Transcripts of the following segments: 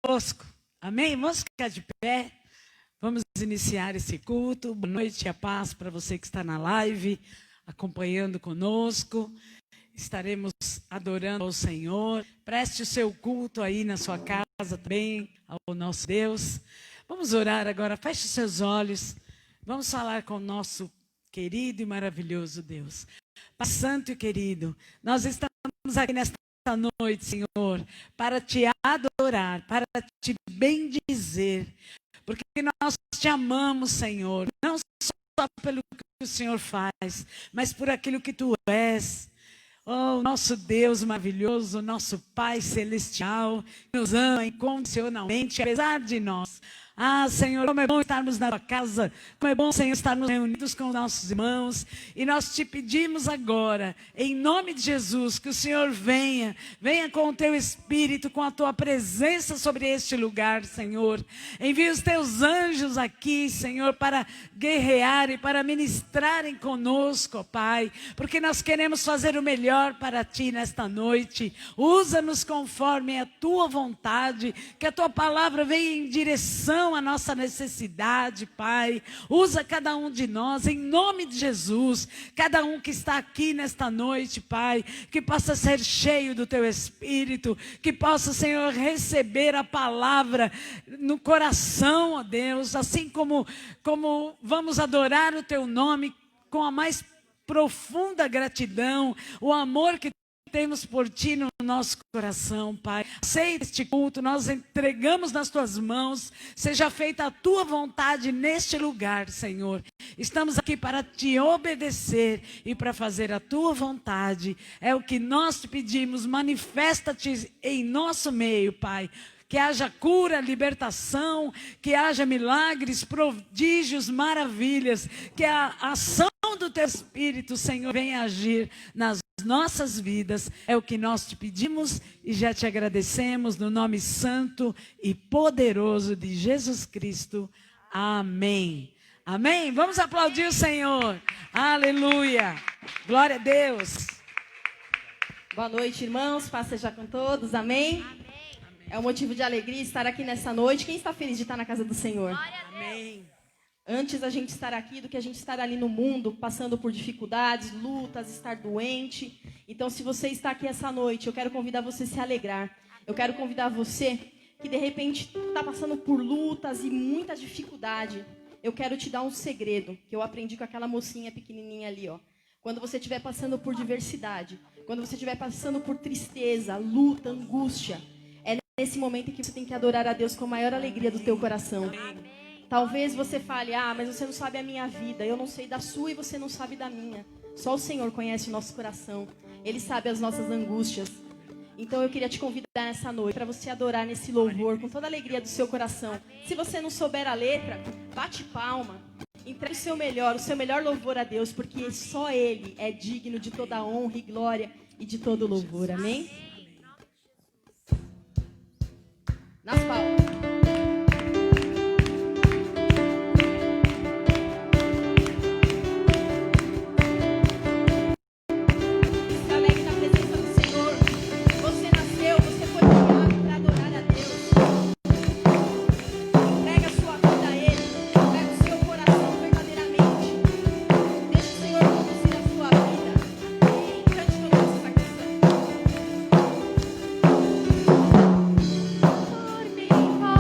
conosco. Amém? Vamos ficar de pé. Vamos iniciar esse culto. Boa noite e a paz para você que está na live, acompanhando conosco. Estaremos adorando ao Senhor. Preste o seu culto aí na sua casa também, ao nosso Deus. Vamos orar agora. Feche os seus olhos. Vamos falar com o nosso querido e maravilhoso Deus. Pai Santo e querido, nós estamos aqui nesta noite, Senhor, para te adorar, para te bendizer, porque nós te amamos, Senhor, não só pelo que o Senhor faz, mas por aquilo que tu és. Oh, nosso Deus maravilhoso, nosso Pai celestial, que nos ama incondicionalmente, apesar de nós. Ah, Senhor, como é bom estarmos na tua casa, como é bom, Senhor, estarmos reunidos com nossos irmãos. E nós te pedimos agora, em nome de Jesus, que o Senhor venha com o teu Espírito, com a tua presença sobre este lugar, Senhor. Envia os teus anjos aqui, Senhor, para guerrear e para ministrarem conosco, Pai, porque nós queremos fazer o melhor para ti nesta noite. Usa-nos conforme a tua vontade, que a tua palavra venha em direção a nossa necessidade, Pai. Usa cada um de nós, em nome de Jesus. Cada um que está aqui nesta noite, Pai, que possa ser cheio do Teu Espírito, que possa, Senhor, receber a palavra no coração, ó Deus, assim como vamos adorar o Teu nome com a mais profunda gratidão, o amor que temos por Ti no nosso coração, Pai. Aceita este culto, nós entregamos nas Tuas mãos. Seja feita a Tua vontade neste lugar, Senhor. Estamos aqui para Te obedecer e para fazer a Tua vontade. É o que nós Te pedimos. Manifesta-te em nosso meio, Pai. Que haja cura, libertação, que haja milagres, prodígios, maravilhas. Que a ação do Teu Espírito, Senhor, venha agir nas nossas vidas. É o que nós te pedimos e já te agradecemos no nome santo e poderoso de Jesus Cristo. Amém. Amém? Vamos aplaudir o Senhor. Aleluia. Glória a Deus. Boa noite, irmãos. Paz seja com todos. Amém? É um motivo de alegria estar aqui nessa noite. Quem está feliz de estar na casa do Senhor? Amém. Antes a gente estar aqui do que a gente estar ali no mundo, passando por dificuldades, lutas, estar doente. Então, se você está aqui essa noite, eu quero convidar você a se alegrar. Eu quero convidar você que de repente está passando por lutas e muita dificuldade. Eu quero te dar um segredo que eu aprendi com aquela mocinha pequenininha ali, ó. Quando você estiver passando por diversidade, quando você estiver passando por tristeza, luta, angústia, é nesse momento em que você tem que adorar a Deus com a maior alegria do teu coração. Talvez você fale, mas você não sabe a minha vida, eu não sei da sua e você não sabe da minha. Só o Senhor conhece o nosso coração, Ele sabe as nossas angústias. Então eu queria te convidar nessa noite para você adorar nesse louvor com toda a alegria do seu coração. Se você não souber a letra, bate palma, entregue o seu melhor louvor a Deus, porque só Ele é digno de toda a honra e glória e de todo louvor, amém? Nas palmas. Por mim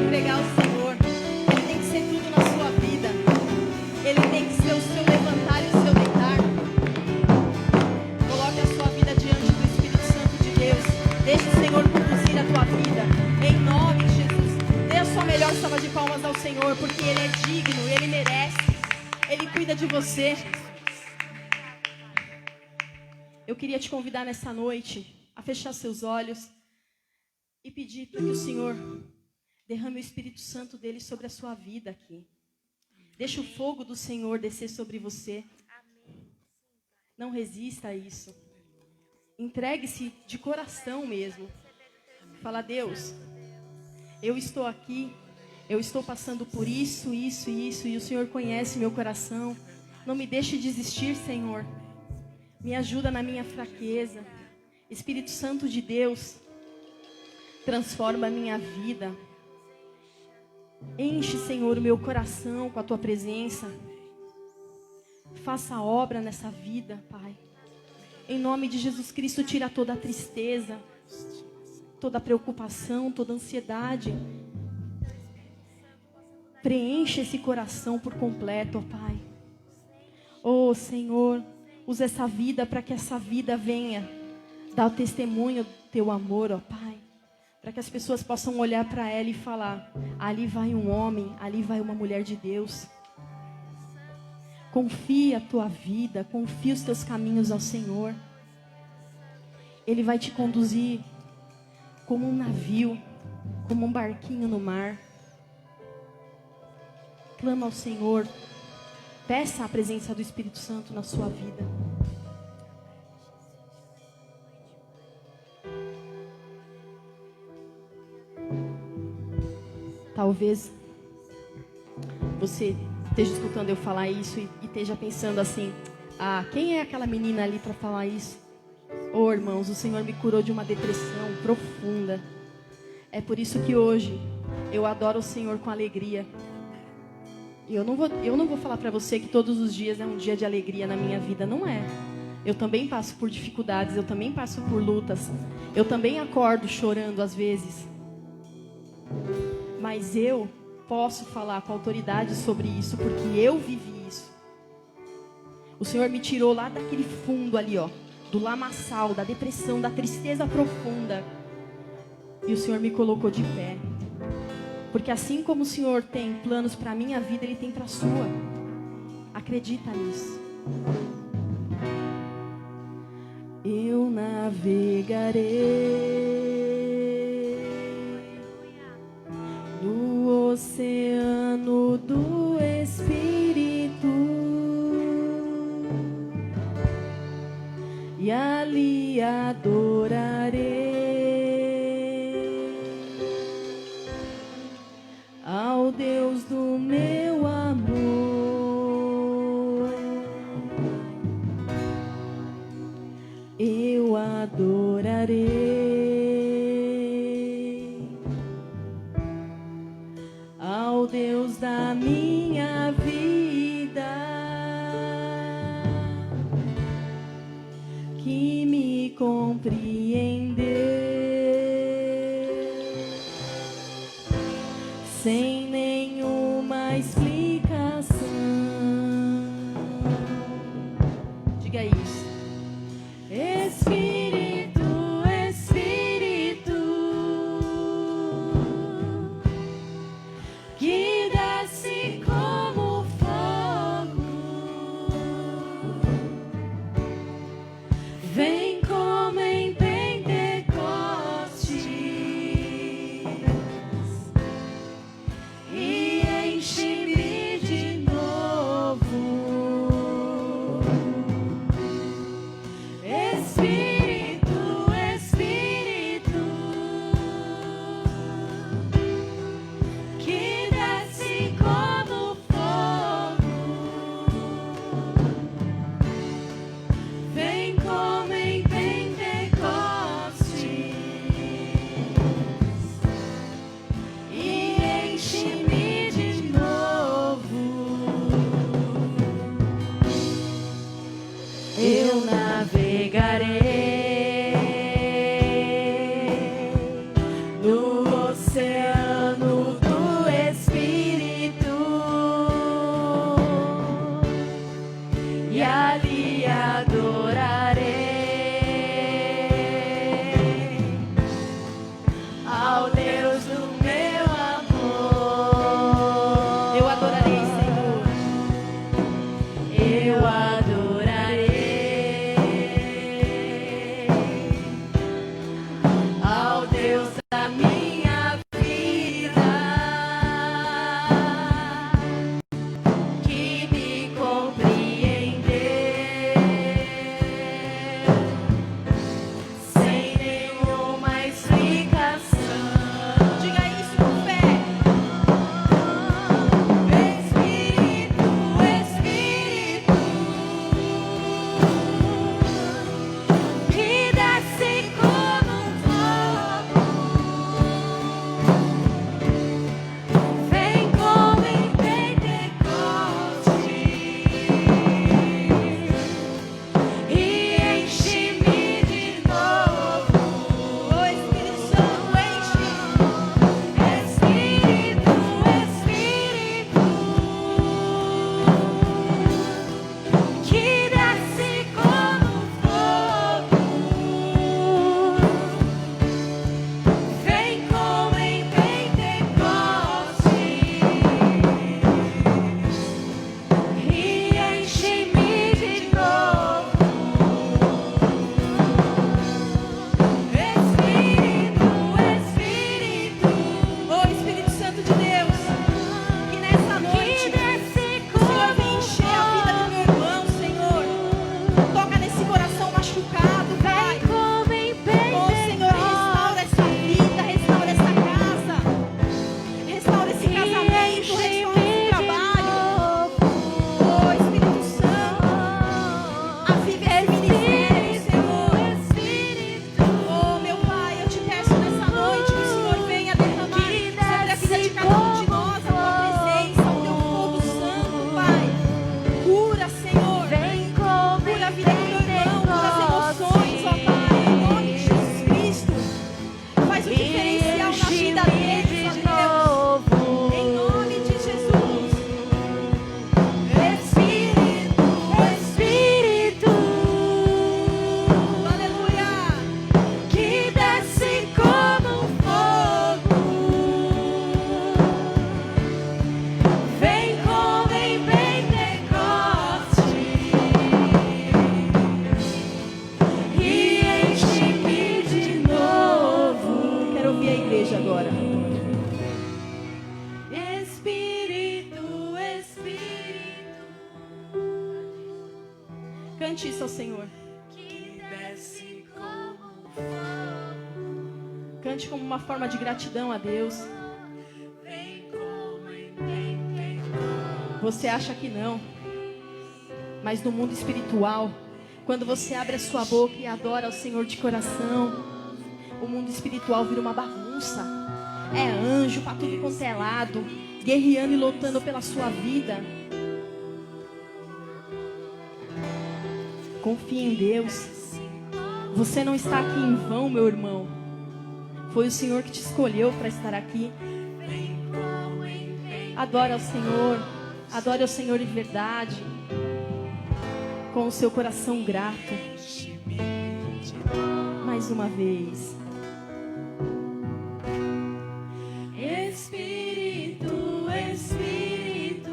entregar ao Senhor. Ele tem que ser tudo na sua vida. Ele tem que ser o seu levantar e o seu deitar. Coloque a sua vida diante do Espírito Santo de Deus. Deixe o Senhor conduzir a tua vida. Em nome de Jesus. Dê a sua melhor salva de palmas ao Senhor, porque Ele é digno, Ele merece. Ele cuida de você. Eu queria te convidar nessa noite a fechar seus olhos e pedir para que o Senhor derrame o Espírito Santo dele sobre a sua vida aqui. Deixa o fogo do Senhor descer sobre você. Não resista a isso. Entregue-se de coração mesmo. Fala: Deus, eu estou aqui, eu estou passando por isso, isso e isso, e o Senhor conhece meu coração. Não me deixe desistir, Senhor. Me ajuda na minha fraqueza. Espírito Santo de Deus, transforma a minha vida. Enche, Senhor, o meu coração com a tua presença. Faça a obra nessa vida, Pai. Em nome de Jesus Cristo, tira toda a tristeza, toda a preocupação, toda a ansiedade. Preenche esse coração por completo, ó Pai. Oh, Senhor, usa essa vida para que essa vida venha dar o testemunho do teu amor, ó Pai. Para que as pessoas possam olhar para ela e falar: ali vai um homem, ali vai uma mulher de Deus. Confia a tua vida, confia os teus caminhos ao Senhor. Ele vai te conduzir como um navio, como um barquinho no mar. Clama ao Senhor. Peça a presença do Espírito Santo na sua vida. Talvez você esteja escutando eu falar isso e esteja pensando assim: ah, quem é aquela menina ali para falar isso? Oh, irmãos, o Senhor me curou de uma depressão profunda. É por isso que hoje eu adoro o Senhor com alegria. E eu não vou falar para você que todos os dias é um dia de alegria na minha vida. Não é. Eu também passo por dificuldades, eu também passo por lutas. Eu também acordo chorando às vezes. Mas eu posso falar com autoridade sobre isso, porque eu vivi isso. O Senhor me tirou lá daquele fundo ali, ó, do lamaçal, da depressão, da tristeza profunda. E o Senhor me colocou de pé. Porque assim como o Senhor tem planos para a minha vida, Ele tem para a sua. Acredita nisso. Eu navegarei no oceano do Espírito e ali adorarei ao Deus do meu amor. Eu adorarei ao Deus da minha vida, que me compreendeu sem nenhuma explicação. Diga isso. Espírito, Espírito, que desce como fogo, vem como em Pentecostes e enche-me de novo. Cante isso ao Senhor. Cante como uma forma de gratidão a Deus. Você acha que não, mas no mundo espiritual, quando você abre a sua boca e adora ao Senhor de coração, o mundo espiritual vira uma bagunça. É anjo para tudo quanto é lado, guerreando e lutando pela sua vida. Confie em Deus. Você não está aqui em vão, meu irmão. Foi o Senhor que te escolheu para estar aqui. Adore ao Senhor. Adore ao Senhor de verdade, com o seu coração grato. Mais uma vez. Espírito, Espírito,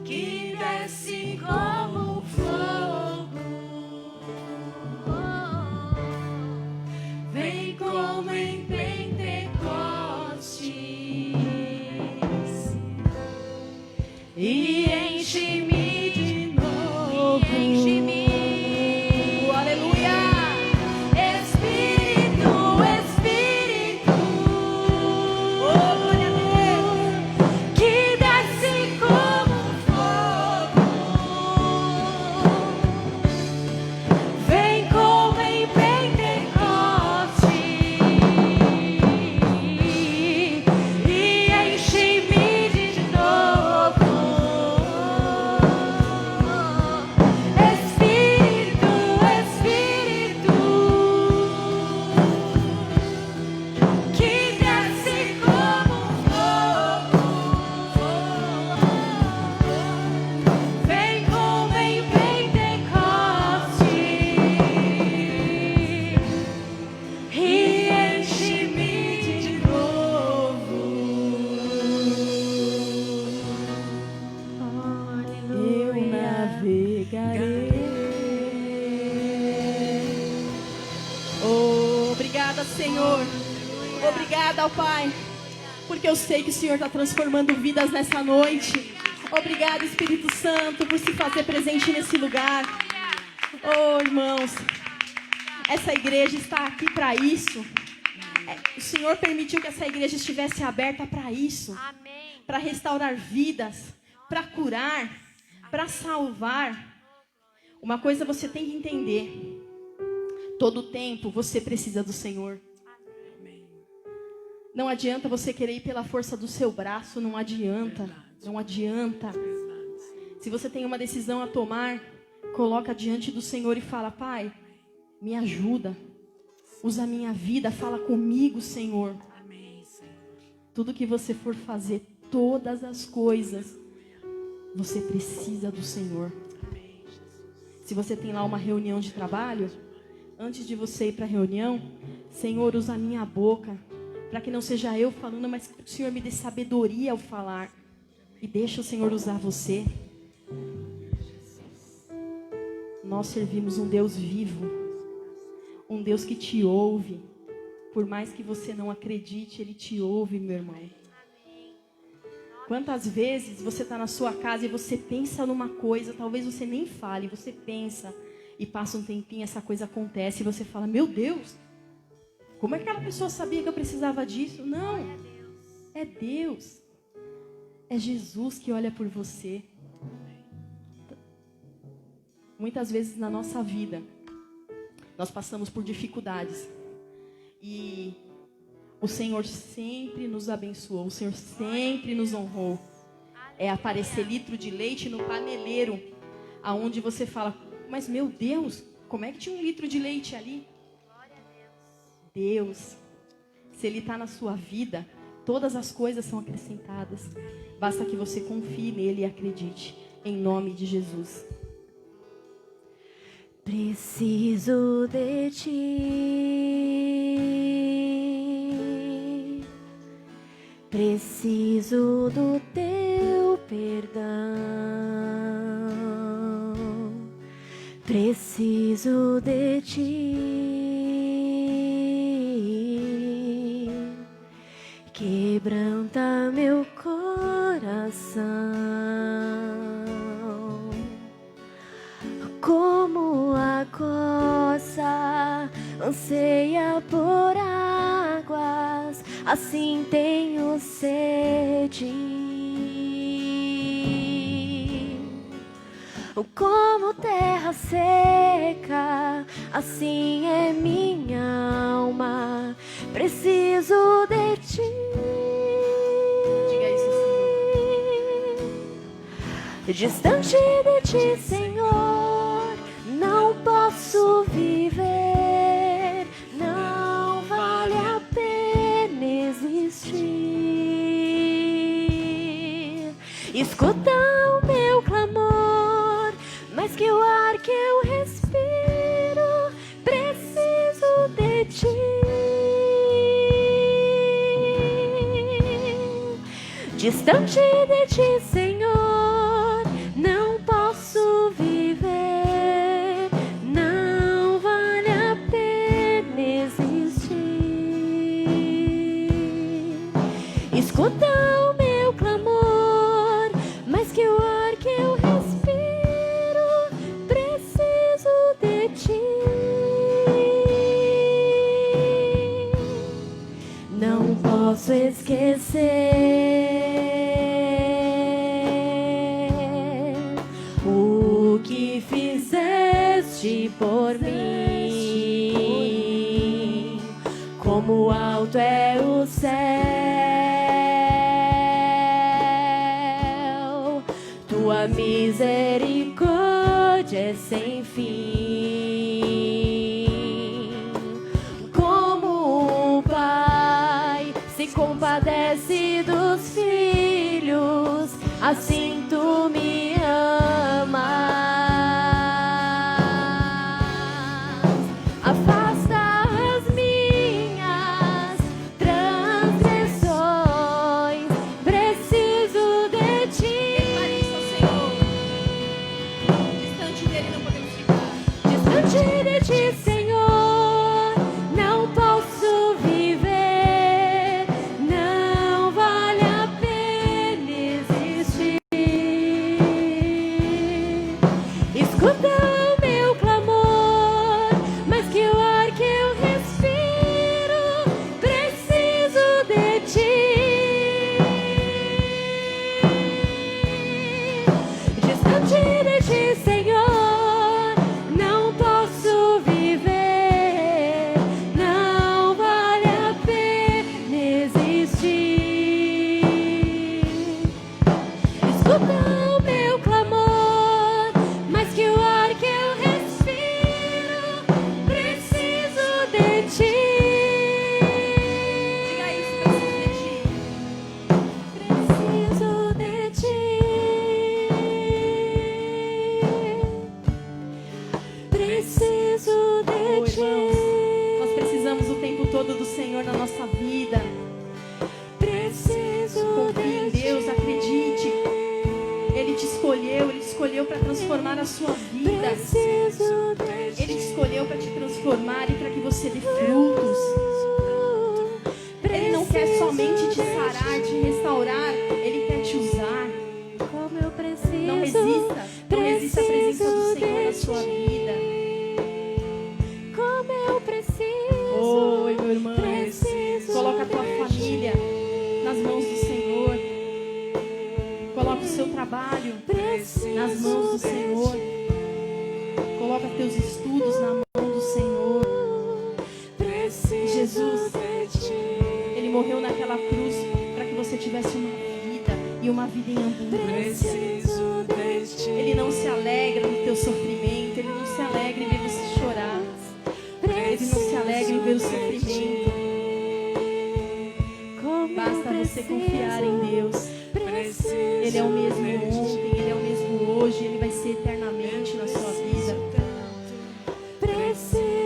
que desce como fogo, vem como em Pentecostes e enche-me de novo. Enche-me. Aleluia. Espírito, Espírito, oh glória a Deus, que desce como fogo, vem como em Pentecostes e enche-me de novo. Espírito, Espírito, que desce como fogo, vem como em Pentecostes e enche-me de novo. Eu navegarei. Oh, obrigada, Senhor. Obrigada, ó Pai, porque eu sei que o Senhor está transformando vidas nessa noite. Obrigada, Espírito Santo, por se fazer presente nesse lugar. Oh, irmãos, essa igreja está aqui para isso. O Senhor permitiu que essa igreja estivesse aberta para isso. Para restaurar vidas, para curar, para salvar. Uma coisa você tem que entender: todo tempo você precisa do Senhor. Não adianta você querer ir pela força do seu braço, não adianta. Não adianta. Se você tem uma decisão a tomar, coloca diante do Senhor e fala: Pai, me ajuda. Usa a minha vida, fala comigo, Senhor. Tudo que você for fazer, todas as coisas, você precisa do Senhor. Se você tem lá uma reunião de trabalho, antes de você ir para a reunião, Senhor, usa a minha boca, para que não seja eu falando, mas que o Senhor me dê sabedoria ao falar. E deixa o Senhor usar você. Nós servimos um Deus vivo, um Deus que te ouve. Por mais que você não acredite, Ele te ouve, meu irmão. Quantas vezes você está na sua casa e você pensa numa coisa, talvez você nem fale, você pensa, e passa um tempinho, essa coisa acontece, e você fala: meu Deus, como é que aquela pessoa sabia que eu precisava disso? Não, é Deus. É Jesus que olha por você. Muitas vezes na nossa vida, nós passamos por dificuldades. E o Senhor sempre nos abençoou. O Senhor sempre nos honrou. É aparecer litro de leite no paneleiro, aonde você fala: mas meu Deus, como é que tinha um litro de leite ali? Deus, se Ele está na sua vida, todas as coisas são acrescentadas. Basta que você confie nele e acredite. Em nome de Jesus. Preciso de ti, preciso do teu perdão, preciso de ti, quebranta meu coração. anseia por águas, assim tenho sede. Como terra seca, assim é minha alma, preciso de ti. Diga isso, Distante de ti, Senhor, não posso viver, não vale a pena existir. Escuta o meu clamor, mais que o ar que eu respiro, preciso de ti. Distante de ti, Senhor, não posso viver, não vale a pena existir. Escuta o meu clamor, mais que o ar que eu respiro, preciso de ti. Não posso esquecer o que fizeste por mim. Como alto é o céu, tua misericórdia é sem fim. Como o Pai se compadece dos filhos, assim tu me amas. Afasta as minhas transgressões, preciso de ti. Distante dele não podemos ficar. Distante de ti, Senhor, não posso viver, não vale a pena existir. Escuta o meu clamor, mais que o ar que eu respiro, preciso de ti. Distante de ti, Senhor, não posso viver, não vale a pena existir. Escuta o meu clamor, mais que o ar que eu respiro, preciso de ti. Diga isso, preciso de ti. Preciso de Oh, ti. irmãos, nós precisamos o tempo todo do Senhor na nossa vida. Preciso Confie em Deus, acredite. Ele te escolheu para transformar a sua vida. Preciso de ti. Ele te escolheu para te transformar e para que você dê frutos. Ele não quer somente te sarar, te restaurar, ele quer te usar. Como eu preciso. Não resista à presença do Senhor na sua vida. Como eu preciso. Oi, meu irmão. Preciso Coloca a tua de família nas mãos do Senhor. Coloca o seu trabalho nas mãos do Senhor. Coloca teus estudos na mão do Senhor. Jesus, Ele morreu naquela cruz para que você tivesse uma vida e uma vida em abundância. Ele não se alegra no teu sofrimento, Ele não se alegra em ver você chorar. Ele não se alegra em ver o sofrimento. Basta você confiar em Deus. Ele é o mesmo ontem, Ele é o mesmo hoje, Ele vai ser eternamente na sua vida.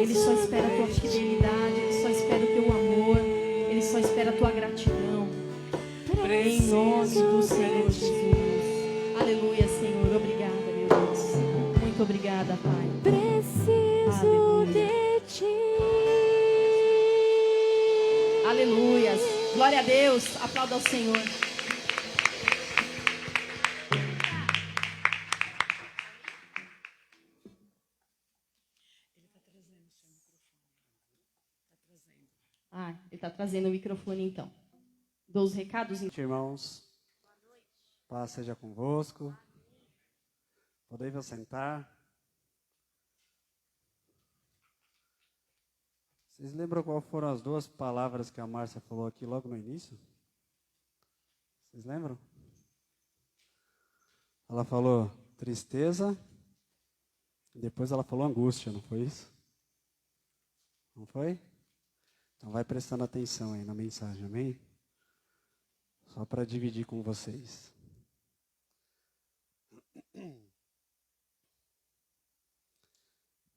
Ele só espera a tua fidelidade, Ele só espera o teu amor, Ele só espera a tua gratidão. Em nome do Senhor Jesus. Aleluia, Senhor. Obrigada, meu Deus. Muito obrigada, Pai. Preciso Aleluia. de ti. Aleluias. Glória a Deus. Aplauda ao Senhor. trazendo o microfone, então. Dou os recados. Irmãos, paz seja convosco. Podeis sentar. Vocês lembram qual foram as duas palavras que a Márcia falou aqui logo no início? Vocês lembram? Ela falou tristeza, e depois ela falou angústia, não foi isso? Não foi? Então vai prestando atenção aí na mensagem, amém? Só para dividir com vocês.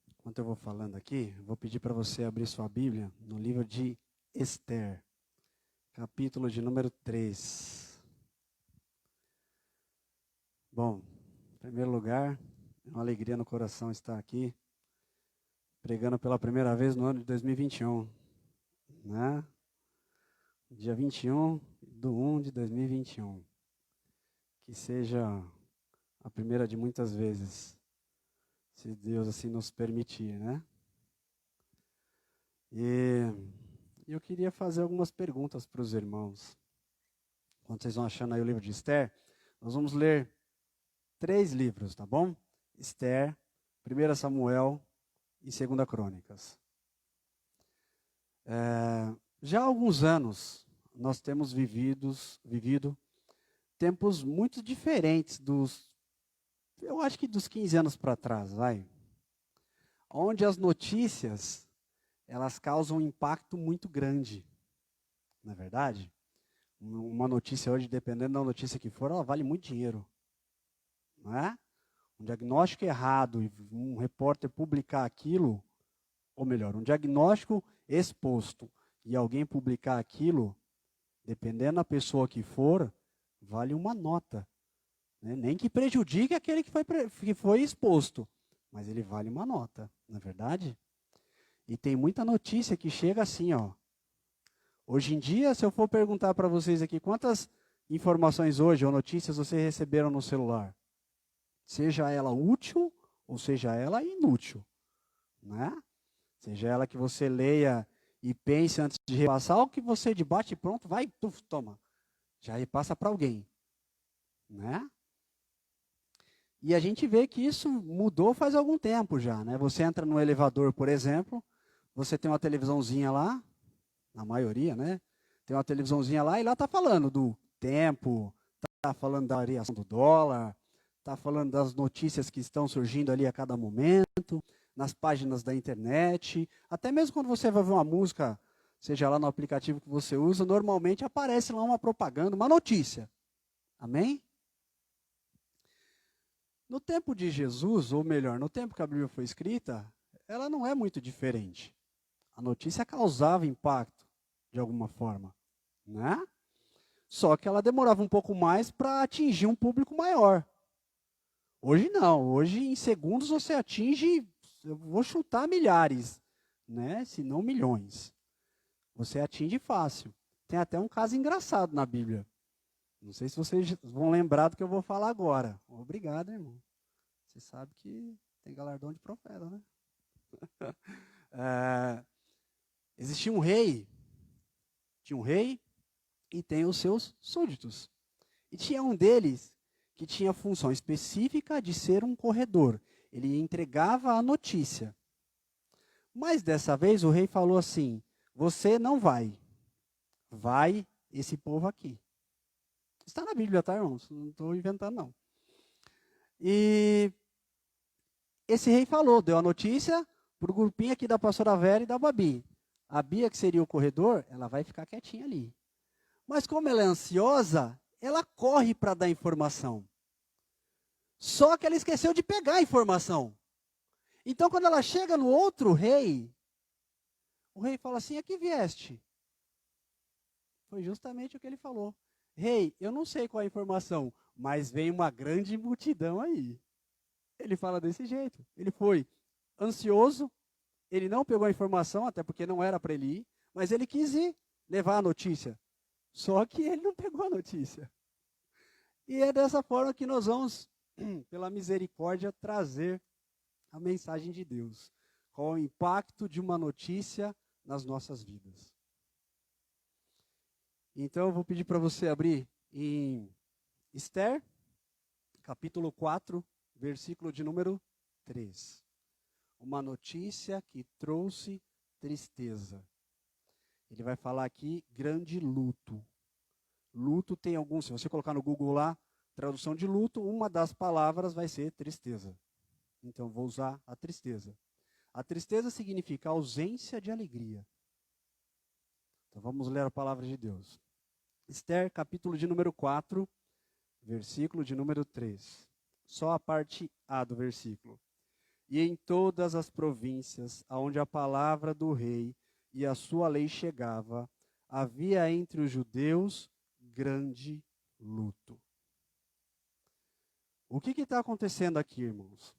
Enquanto eu vou falando aqui, eu vou pedir para você abrir sua Bíblia no livro de Esther, capítulo de número 3. Bom, em primeiro lugar, é uma alegria no coração estar aqui, pregando pela primeira vez no ano de 2021, né? Dia 21/1/2021. Que seja a primeira de muitas vezes, se Deus assim nos permitir, né? E eu queria fazer algumas perguntas para os irmãos. Quando vocês vão achando aí o livro de Esther, nós vamos ler 3 livros, tá bom? Esther, 1 Samuel e 2 Crônicas. Já há alguns anos, nós temos vivido tempos muito diferentes eu acho que dos 15 anos para trás, onde as notícias, elas causam um impacto muito grande, não é verdade? Uma notícia hoje, dependendo da notícia que for, ela vale muito dinheiro, não é? Um diagnóstico errado e um repórter publicar aquilo, ou melhor, um diagnóstico exposto e alguém publicar aquilo, dependendo da pessoa que for, vale uma nota. Né? Nem que prejudique aquele que foi exposto, mas ele vale uma nota, não é verdade? E tem muita notícia que chega assim, ó. Hoje em dia, se eu for perguntar para vocês aqui, quantas informações hoje ou notícias vocês receberam no celular? Seja ela útil ou seja ela inútil, né? Seja ela que você leia e pense antes de repassar, ou que você debate e pronto, vai, toma. Já repassa para alguém, né? E a gente vê que isso mudou faz algum tempo já, né? Você entra no elevador, por exemplo, você tem uma televisãozinha lá, na maioria, né? Tem uma televisãozinha lá e lá está falando do tempo, está falando da variação do dólar, está falando das notícias que estão surgindo ali a cada momento, nas páginas da internet, até mesmo quando você vai ver uma música, seja lá no aplicativo que você usa, normalmente aparece lá uma propaganda, uma notícia. Amém? No tempo de Jesus, ou melhor, no tempo que a Bíblia foi escrita, ela não é muito diferente. A notícia causava impacto, de alguma forma, né? Só que ela demorava um pouco mais para atingir um público maior. Hoje não, hoje em segundos você atinge, eu vou chutar milhares, né? Se não milhões. Você atinge fácil. Tem até um caso engraçado na Bíblia. Não sei se vocês vão lembrar do que eu vou falar agora. Obrigado, irmão. Você sabe que tem galardão de profeta, né? Existia um rei. Tinha um rei e tem os seus súditos. E tinha um deles que tinha a função específica de ser um corredor. Ele entregava a notícia. Mas dessa vez o rei falou assim: você não vai. Vai esse povo aqui. Está na Bíblia, tá, irmãos? Não estou inventando, não. E esse rei falou, deu a notícia para o grupinho aqui da pastora Vera e da Babi. A Bia, que seria o corredor, ela vai ficar quietinha ali. Mas como ela é ansiosa, ela corre para dar informação. Só que ela esqueceu de pegar a informação. Então, quando ela chega no outro rei, o rei fala assim: a que vieste? Foi justamente o que ele falou. Rei, eu não sei qual é a informação, mas vem uma grande multidão aí. Ele fala desse jeito. Ele foi ansioso, ele não pegou a informação, até porque não era para ele ir, mas ele quis ir levar a notícia. Só que ele não pegou a notícia. E é dessa forma que nós vamos, pela misericórdia, trazer a mensagem de Deus. Qual é o impacto de uma notícia nas nossas vidas? Então eu vou pedir para você abrir em Esther, capítulo 4, versículo de número 3. Uma notícia que trouxe tristeza. Ele vai falar aqui grande luto. Luto tem alguns, se você colocar no Google lá, tradução de luto, uma das palavras vai ser tristeza. Então vou usar a tristeza. A tristeza significa ausência de alegria. Então vamos ler a palavra de Deus. Esther, capítulo de número 4, versículo de número 3. Só a parte A do versículo. E em todas as províncias aonde a palavra do rei e a sua lei chegava, havia entre os judeus grande luto. O que está acontecendo aqui, irmãos?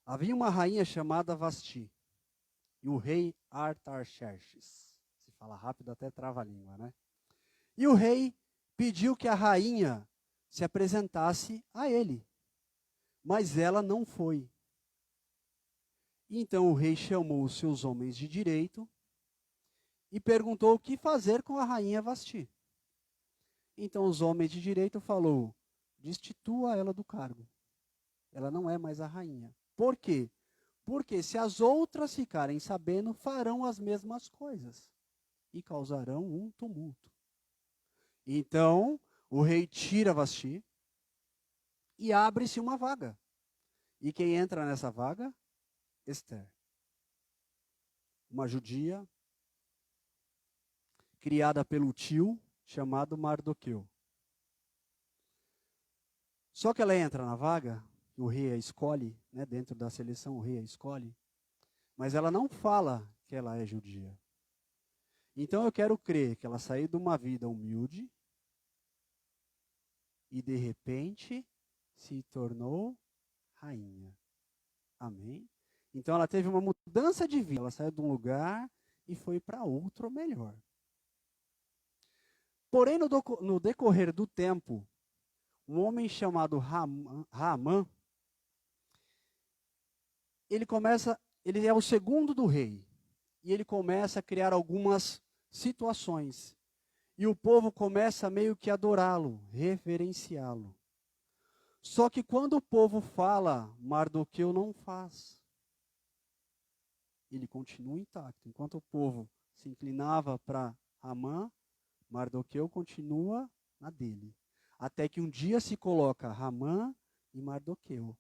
Havia uma rainha chamada Vasti e o rei Artaxerxes. Se fala rápido até trava a língua, né? E o rei pediu que a rainha se apresentasse a ele, mas ela não foi. Então o rei chamou os seus homens de direito e perguntou o que fazer com a rainha Vasti. Então os homens de direito falou: destitua ela do cargo. Ela não é mais a rainha. Por quê? Porque se as outras ficarem sabendo, farão as mesmas coisas e causarão um tumulto. Então o rei tira Vasti e abre-se uma vaga. E quem entra nessa vaga? Esther, uma judia criada pelo tio chamado Mardoqueu. Só que ela entra na vaga, o rei a escolhe, né, dentro da seleção o rei a escolhe, mas ela não fala que ela é judia. Então eu quero crer que ela saiu de uma vida humilde e de repente se tornou rainha. Amém? Então ela teve uma mudança de vida, ela saiu de um lugar e foi para outro melhor. Porém, no decorrer do tempo, um homem chamado Haamã, ele é o segundo do rei, e ele começa a criar algumas situações. E o povo começa meio que a adorá-lo, reverenciá-lo. Só que quando o povo fala, Mardoqueu não faz. Ele continua intacto. Enquanto o povo se inclinava para Amã, Mardoqueu continua na dele. Até que um dia se coloca Amã e Mardoqueu.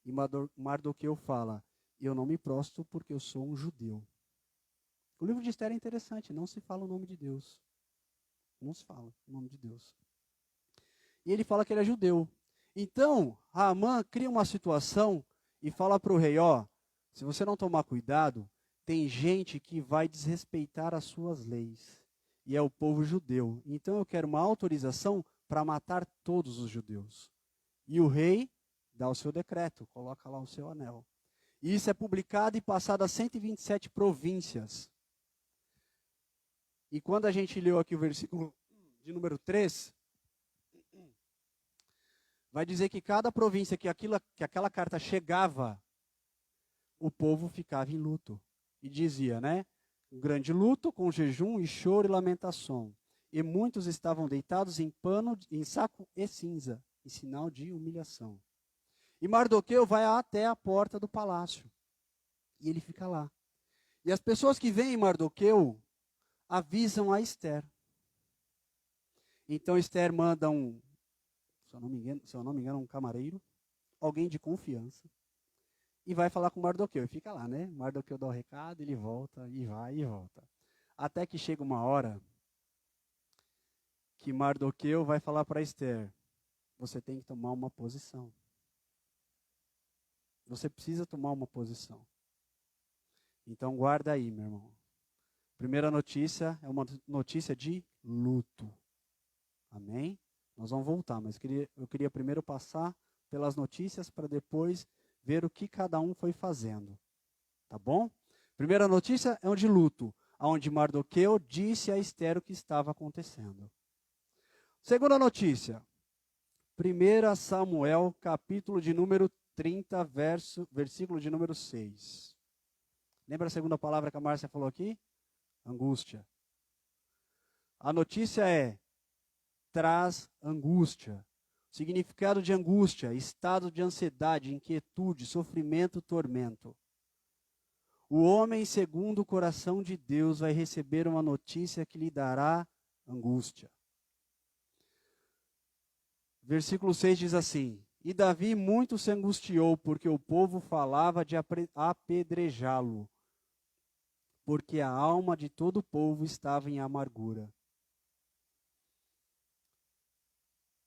E Mardoqueu fala: eu não me prostro porque eu sou um judeu. O livro de Esther é interessante, não se fala o nome de Deus. Não se fala o nome de Deus. E ele fala que ele é judeu. Então, Amã cria uma situação e fala para o rei: ó, se você não tomar cuidado, tem gente que vai desrespeitar as suas leis. E é o povo judeu. Então eu quero uma autorização para matar todos os judeus. E o rei dá o seu decreto, coloca lá o seu anel. E isso é publicado e passado a 127 províncias. E quando a gente leu aqui o versículo de número 3, vai dizer que cada província que aquela carta chegava, o povo ficava em luto. E dizia, né? Um grande luto, com jejum e choro e lamentação. E muitos estavam deitados em pano, em saco e cinza, em sinal de humilhação. E Mardoqueu vai até a porta do palácio. E ele fica lá. E as pessoas que veem Mardoqueu avisam a Esther. Então Esther manda se eu não me engano, um camareiro, alguém de confiança, e vai falar com Mardoqueu. E fica lá, né? Mardoqueu dá o recado, ele volta, e vai e volta. Até que chega uma hora que Mardoqueu vai falar para Esther: você tem que tomar uma posição. Você precisa tomar uma posição. Então guarda aí, meu irmão. Primeira notícia é uma notícia de luto. Amém? Nós vamos voltar, mas eu queria primeiro passar pelas notícias para depois ver o que cada um foi fazendo. Tá bom? Primeira notícia é um de luto, onde Mardoqueu disse a Esther o que estava acontecendo. Segunda notícia, 1 Samuel, capítulo de número 30, versículo de número 6. Lembra a segunda palavra que a Márcia falou aqui? Angústia. A notícia traz angústia. O significado de angústia, estado de ansiedade, inquietude, sofrimento, tormento. O homem, segundo o coração de Deus, vai receber uma notícia que lhe dará angústia. Versículo 6 diz assim: E Davi muito se angustiou, porque o povo falava de apedrejá-lo, porque a alma de todo o povo estava em amargura.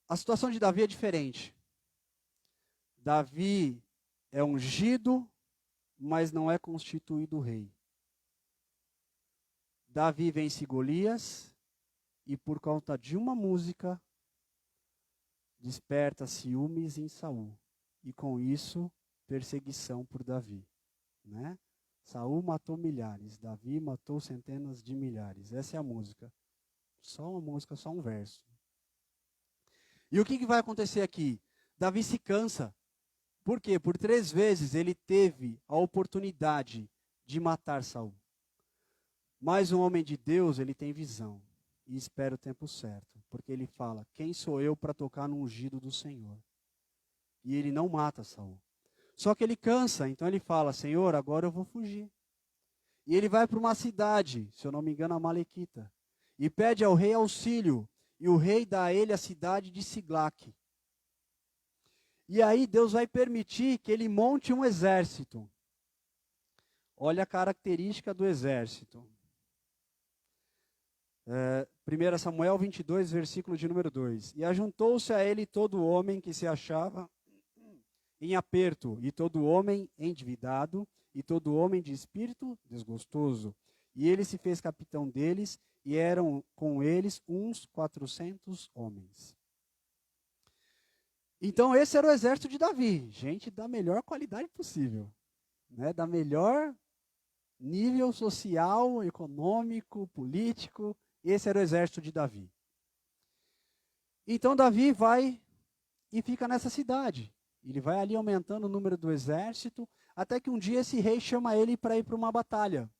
A situação de Davi é diferente. Davi é ungido, mas não é constituído rei. Davi vence Golias e por conta de uma música desperta ciúmes em Saul e com isso perseguição por Davi, né? Saul matou milhares, Davi matou centenas de milhares. Essa é a música. Só uma música, só um verso. E o que vai acontecer aqui? Davi se cansa. Por quê? Por 3 vezes ele teve a oportunidade de matar Saul. Mas um homem de Deus, ele tem visão e espera o tempo certo, porque ele fala: quem sou eu para tocar no ungido do Senhor? E ele não mata Saul. Só que ele cansa, então ele fala: Senhor, agora eu vou fugir. E ele vai para uma cidade, se eu não me engano, Amalequita, e pede ao rei auxílio, e o rei dá a ele a cidade de Siglaque. E aí Deus vai permitir que ele monte um exército. Olha a característica do exército. 1 Samuel 22, versículo de número 2. E ajuntou-se a ele todo homem que se achava em aperto, e todo homem endividado, e todo homem de espírito desgostoso. E ele se fez capitão deles, e eram com eles uns 400 homens. Então esse era o exército de Davi, gente da melhor qualidade possível, né? Da melhor nível social, econômico, político. Esse era o exército de Davi. Então Davi vai e fica nessa cidade. Ele vai ali aumentando o número do exército, até que um dia esse rei chama ele para ir para uma batalha.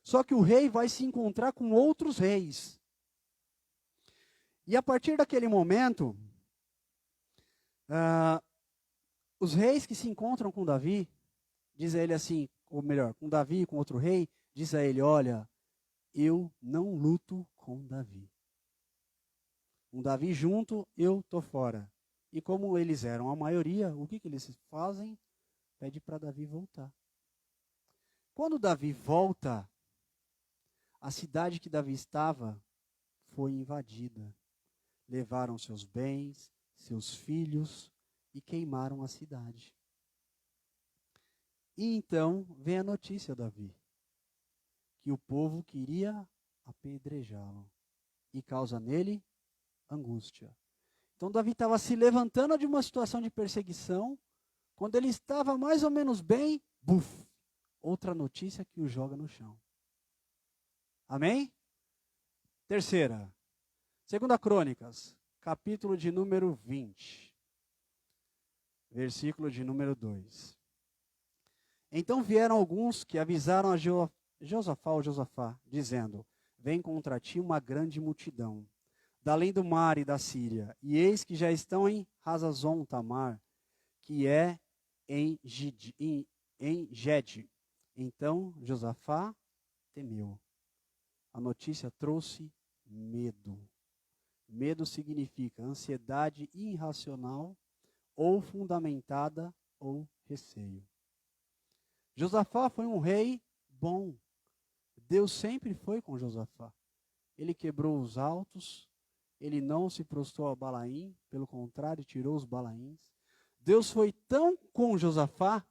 Só que o rei vai se encontrar com outros reis. E a partir daquele momento, os reis que se encontram com Davi, diz a ele assim, ou melhor, com Davi e com outro rei, diz a ele: olha, eu não luto com Davi. Com Davi junto, eu estou fora. E como eles eram a maioria, o que eles fazem? Pede para Davi voltar. Quando Davi volta, a cidade que Davi estava foi invadida. Levaram seus bens, seus filhos e queimaram a cidade. E então vem a notícia a Davi, que o povo queria apedrejá-lo e causa nele angústia. Então Davi estava se levantando de uma situação de perseguição, quando ele estava mais ou menos bem, buf, outra notícia que o joga no chão. Amém? Terceira, 2 Crônicas, capítulo de número 20, versículo de número 2. Então vieram alguns que avisaram a Josafá, dizendo: vem contra ti uma grande multidão, da além do mar e da Síria, e eis que já estão em Hazazon Tamar, que é em Gede. Então Josafá temeu. A notícia trouxe medo. Medo significa ansiedade irracional, ou fundamentada, ou receio. Josafá foi um rei bom. Deus sempre foi com Josafá. Ele quebrou os altos, ele não se prostrou a Balaim, pelo contrário, tirou os Balaíns. Deus foi tão com Josafá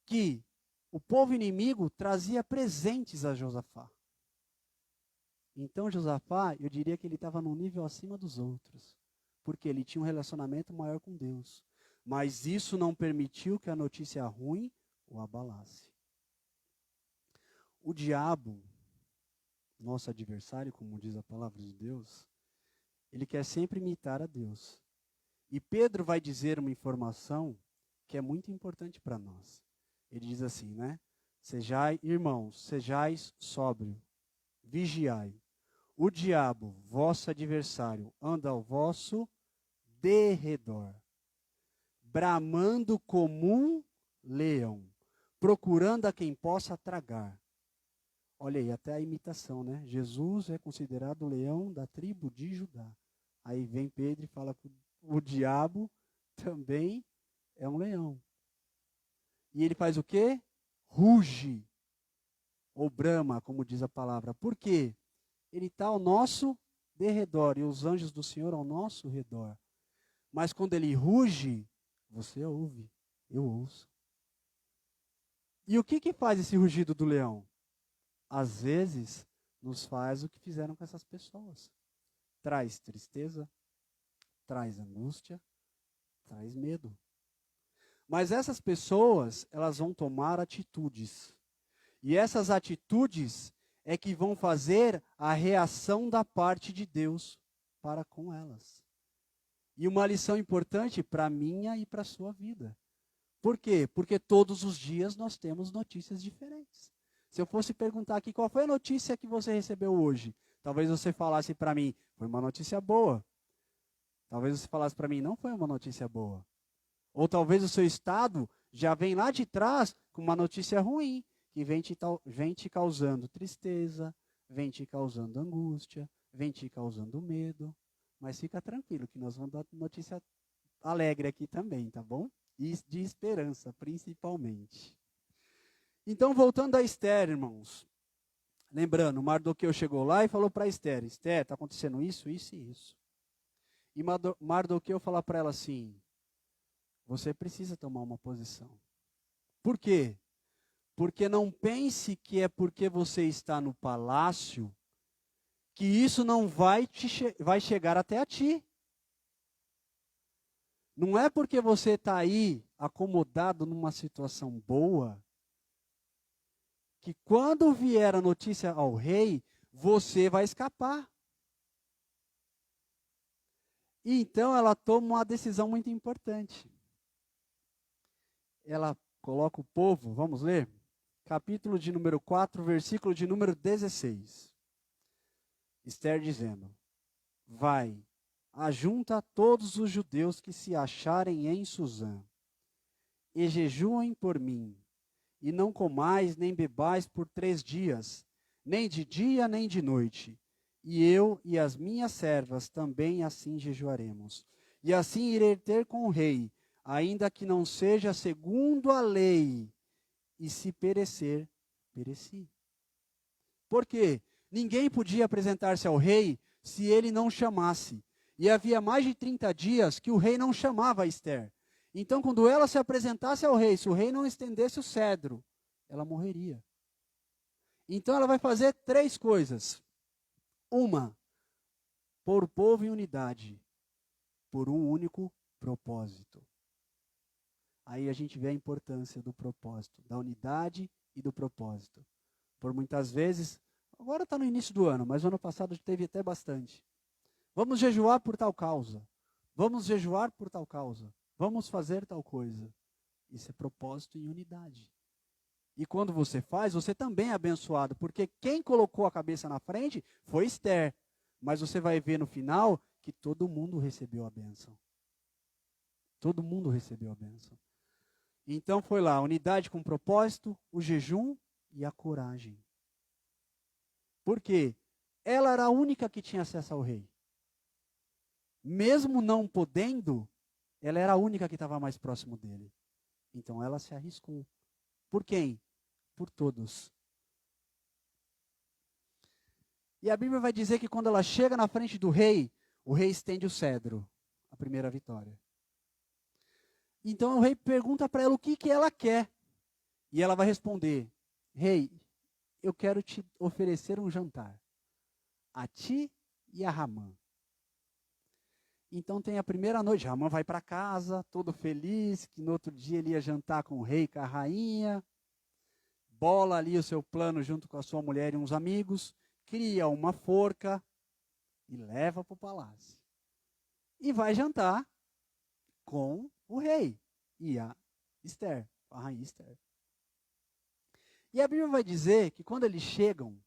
que o povo inimigo trazia presentes a Josafá. Então Josafá, eu diria que ele estava num nível acima dos outros, porque ele tinha um relacionamento maior com Deus. Mas isso não permitiu que a notícia ruim o abalasse. O diabo, nosso adversário, como diz a palavra de Deus, ele quer sempre imitar a Deus. E Pedro vai dizer uma informação que é muito importante para nós. Ele diz assim, né? Irmãos, sejais sóbrio, vigiai. o diabo, vosso adversário, anda ao vosso derredor, bramando como um leão, procurando a quem possa tragar. Olha aí, até a imitação, né? Jesus é considerado o leão da tribo de Judá. Aí vem Pedro e fala que o diabo também é um leão. E ele faz o quê? Ruge, ou brama, como diz a palavra. Por quê? Ele está ao nosso derredor, e os anjos do Senhor ao nosso redor. Mas quando ele ruge, você ouve, eu ouço. E o que faz esse rugido do leão? Às vezes, nos faz o que fizeram com essas pessoas. Traz tristeza, traz angústia, traz medo. Mas essas pessoas, elas vão tomar atitudes. E essas atitudes é que vão fazer a reação da parte de Deus para com elas. E uma lição importante para a minha e para a sua vida. Por quê? Porque todos os dias nós temos notícias diferentes. Se eu fosse perguntar aqui qual foi a notícia que você recebeu hoje, talvez você falasse para mim, foi uma notícia boa. Talvez você falasse para mim, não foi uma notícia boa. Ou talvez o seu estado já vem lá de trás com uma notícia ruim, que vem te causando tristeza, vem te causando angústia, vem te causando medo. Mas fica tranquilo que nós vamos dar notícia alegre aqui também, tá bom? E de esperança, principalmente. Então, voltando a Esther, irmãos. Lembrando, Mardoqueu chegou lá e falou para Esther, Esther, está acontecendo isso, isso e isso. E Mardoqueu falou para ela assim, você precisa tomar uma posição. Por quê? Porque não pense que é porque você está no palácio que isso não vai chegar até a ti. Não é porque você está aí acomodado numa situação boa que quando vier a notícia ao rei, você vai escapar. E então ela toma uma decisão muito importante. Ela coloca o povo, vamos ler? Capítulo de número 4, versículo de número 16. Esther dizendo, vai, ajunta todos os judeus que se acharem em Suzã, e jejuem por mim, e não comais nem bebais por 3 dias, nem de dia nem de noite. E eu e as minhas servas também assim jejuaremos. E assim irei ter com o rei, ainda que não seja segundo a lei, e se perecer, pereci. Por quê? Ninguém podia apresentar-se ao rei se ele não chamasse. E havia mais de 30 dias que o rei não chamava Esther. Então, quando ela se apresentasse ao rei, se o rei não estendesse o cedro, ela morreria. Então, ela vai fazer 3 coisas. Uma, pôr o povo em unidade, por um único propósito. Aí a gente vê a importância do propósito, da unidade e do propósito. Por muitas vezes, agora está no início do ano, mas o ano passado teve até bastante. Vamos jejuar por tal causa. Vamos jejuar por tal causa. Vamos fazer tal coisa. Isso é propósito e unidade. E quando você faz, você também é abençoado, porque quem colocou a cabeça na frente foi Esther. Mas você vai ver no final que todo mundo recebeu a bênção. Todo mundo recebeu a bênção. Então foi lá, unidade com propósito, o jejum e a coragem. Por quê? Ela era a única que tinha acesso ao rei. Mesmo não podendo, ela era a única que estava mais próximo dele. Então ela se arriscou. Por quem? Por todos. E a Bíblia vai dizer que quando ela chega na frente do rei, o rei estende o cedro, a primeira vitória. Então o rei pergunta para ela o que ela quer. E ela vai responder, rei, eu quero te oferecer um jantar. A ti e a Ramã. Então tem a primeira noite, Ramã vai para casa, todo feliz, que no outro dia ele ia jantar com o rei e com a rainha. Bola ali o seu plano junto com a sua mulher e uns amigos. Cria uma forca e leva para o palácio. E vai jantar com o rei e a Esther, a rainha Esther. E a Bíblia vai dizer que quando eles chegam,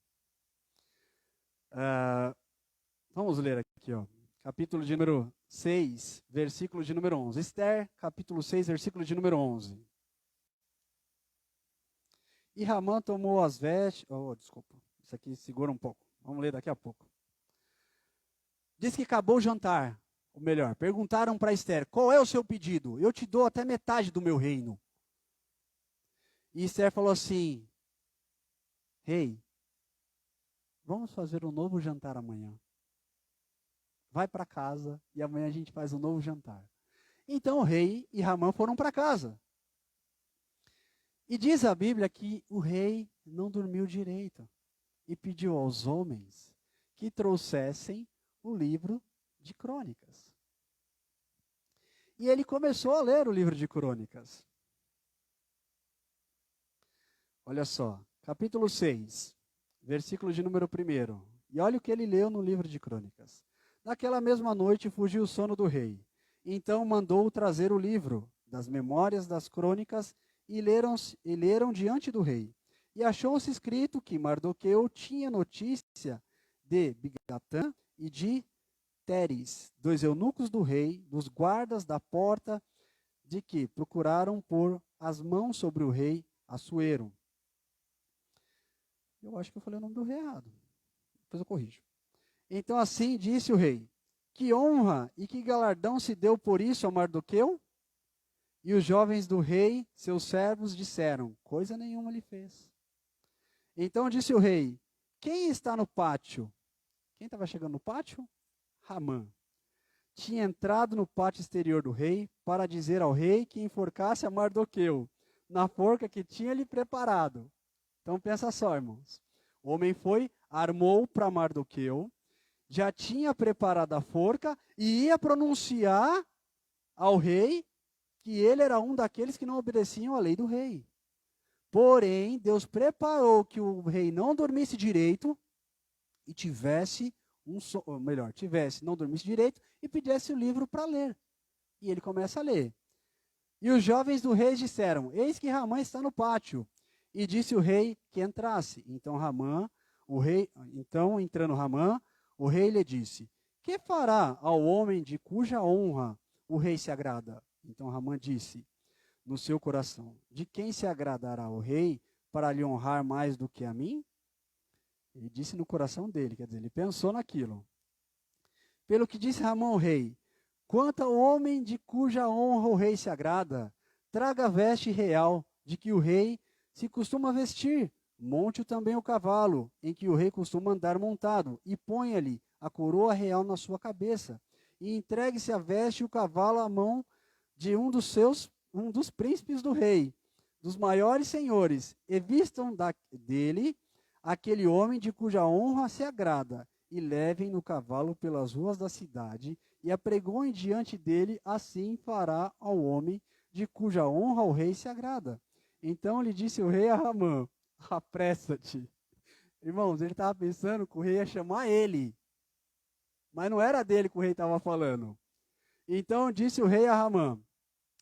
Vamos ler aqui, ó. Capítulo de número 6, versículo de número 11. Esther, capítulo 6, versículo de número 11. E Ramã tomou as vestes... desculpa, isso aqui segura um pouco. Vamos ler daqui a pouco. Diz que acabou o jantar. Ou melhor, perguntaram para Esther, qual é o seu pedido? Eu te dou até metade do meu reino. E Esther falou assim, rei, vamos fazer um novo jantar amanhã. Vai para casa e amanhã a gente faz um novo jantar. Então o rei e Ramã foram para casa. E diz a Bíblia que o rei não dormiu direito e pediu aos homens que trouxessem o livro de Crônicas. E ele começou a ler o livro de Crônicas. Olha só, capítulo 6, versículo de número 1. E olha o que ele leu no livro de Crônicas. Naquela mesma noite fugiu o sono do rei. Então mandou trazer o livro das memórias das crônicas e leram diante do rei. E achou-se escrito que Mardoqueu tinha notícia de Bigatã e de Teres, 2 eunucos do rei, dos guardas da porta, de que procuraram pôr as mãos sobre o rei Assuero. Eu acho que eu falei o nome do rei errado. Depois eu corrijo. Então assim disse o rei, que honra e que galardão se deu por isso a Mardoqueu? E os jovens do rei, seus servos, disseram, coisa nenhuma lhe fez. Então disse o rei, quem está no pátio? Quem estava chegando no pátio? Ramã. Tinha entrado no pátio exterior do rei para dizer ao rei que enforcasse a Mardoqueu na forca que tinha lhe preparado. Então pensa só, irmãos. O homem foi, armou para Mardoqueu, já tinha preparado a forca e ia pronunciar ao rei que ele era um daqueles que não obedeciam à lei do rei. Porém, Deus preparou que o rei não dormisse direito e não dormisse direito e pedisse o livro para ler. E ele começa a ler. E os jovens do rei disseram, eis que Ramã está no pátio. E disse o rei que entrasse. Então entrando Ramã, o rei lhe disse, que fará ao homem de cuja honra o rei se agrada? Então Ramã disse no seu coração, de quem se agradará o rei para lhe honrar mais do que a mim? Ele disse no coração dele, quer dizer, ele pensou naquilo. Pelo que disse Ramã ao rei, quanto ao homem de cuja honra o rei se agrada, traga a veste real de que o rei se costuma vestir, monte também o cavalo em que o rei costuma andar montado, e ponha-lhe a coroa real na sua cabeça, e entregue-se a veste e o cavalo à mão de um dos príncipes do rei, dos maiores senhores, e vistam dele aquele homem de cuja honra se agrada, e levem no cavalo pelas ruas da cidade, e apregoem diante dele, assim fará ao homem de cuja honra o rei se agrada. Então lhe disse o rei a Ramã, apressa-te. Irmãos, ele estava pensando que o rei ia chamar ele, mas não era dele que o rei estava falando. Então disse o rei a Ramã,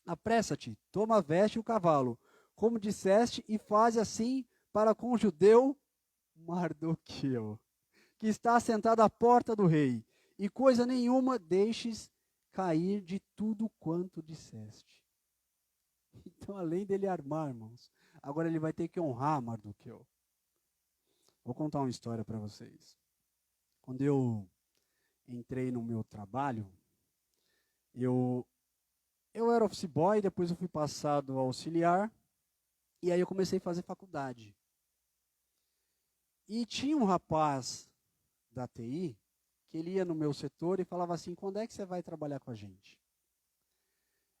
apressa-te, toma a veste e o cavalo, como disseste, e faze assim para com o judeu Mardoqueu, que está sentado à porta do rei, e coisa nenhuma deixes cair de tudo quanto disseste. Então, além dele armar, irmãos, agora ele vai ter que honrar Mardoqueu. Vou contar uma história para vocês. Quando eu entrei no meu trabalho, eu era office boy, depois eu fui passado a auxiliar, e aí eu comecei a fazer faculdade. E tinha um rapaz da TI, que ele ia no meu setor e falava assim, quando é que você vai trabalhar com a gente?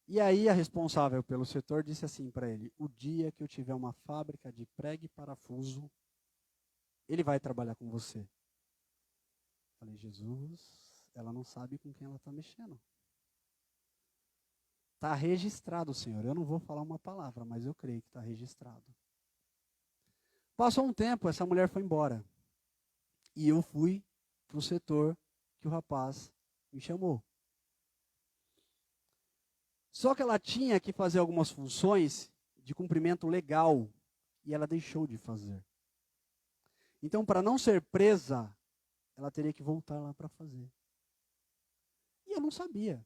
E aí a responsável pelo setor disse assim para ele, o dia que eu tiver uma fábrica de prego e parafuso, ele vai trabalhar com você. Falei, Jesus, ela não sabe com quem ela está mexendo. Está registrado, Senhor. Eu não vou falar uma palavra, mas eu creio que está registrado. Passou um tempo, essa mulher foi embora. E eu fui para o setor que o rapaz me chamou. Só que ela tinha que fazer algumas funções de cumprimento legal e ela deixou de fazer. Então, para não ser presa ela teria que voltar lá para fazer. E eu não sabia.